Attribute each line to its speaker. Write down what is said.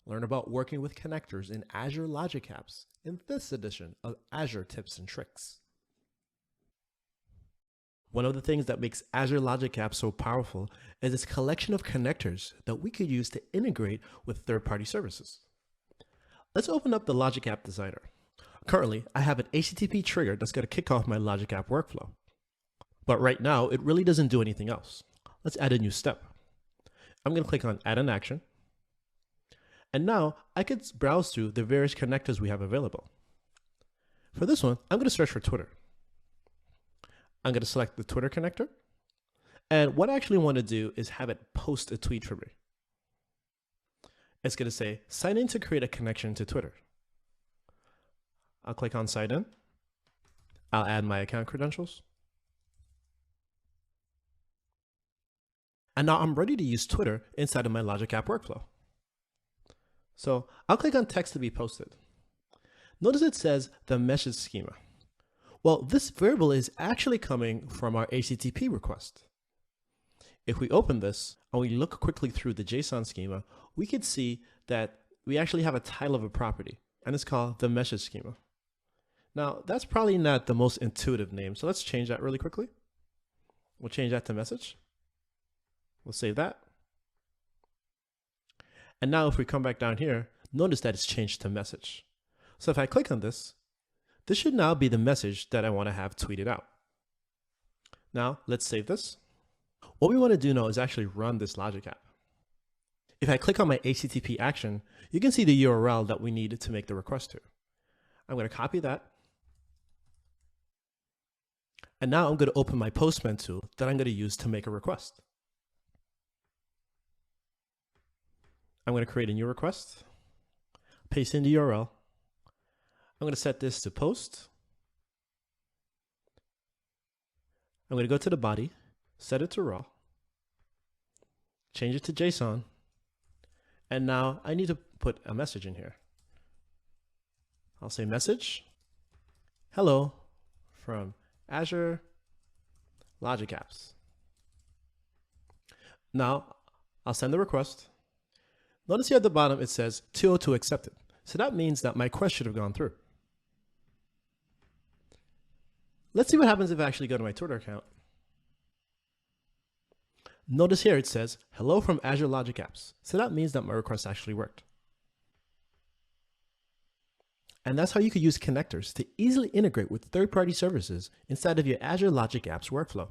Speaker 1: Learn about working with connectors in Azure Logic Apps in this edition of Azure Tips and Tricks. One of the things that makes Azure Logic Apps so powerful is its collection of connectors that we could use to integrate with third-party services. Let's open up the Logic App Designer. Currently, I have an HTTP trigger that's going to kick off my Logic App workflow. But right now, it really doesn't do anything else. Let's add a new step. I'm going to click on Add an Action. And now I could browse through the various connectors we have available. For this one, I'm going to search for Twitter. I'm going to select the Twitter connector. And what I actually want to do is have it post a tweet for me. It's going to say, sign in to create a connection to Twitter. I'll click on sign in. I'll add my account credentials. And now I'm ready to use Twitter inside of my Logic App workflow. So I'll click on text to be posted. Notice it says the message schema. Well, this variable is actually coming from our HTTP request. If we open this and we look quickly through the JSON schema, we can see that we actually have a title of a property, and it's called the message schema. Now, that's probably not the most intuitive name, so let's change that really quickly. We'll change that to message. We'll save that. And now if we come back down here, notice that it's changed to message. So if I click on this, this should now be the message that I want to have tweeted out. Now let's save this. What we want to do now is actually run this Logic app. If I click on my HTTP action, you can see the URL that we need to make the request to. I'm going to copy that. And now I'm going to open my Postman tool that I'm going to use to make a request. I'm going to create a new request, paste in the URL. I'm going to set this to post. I'm going to go to the body, set it to raw, change it to JSON, and now I need to put a message in here. I'll say message, hello from Azure Logic Apps. Now I'll send the request. Notice here at the bottom it says 202 accepted. So that means that my request should have gone through. Let's see what happens if I actually go to my Twitter account. Notice here it says, hello from Azure Logic Apps. So that means that my request actually worked. And that's how you could use connectors to easily integrate with third-party services inside of your Azure Logic Apps workflow.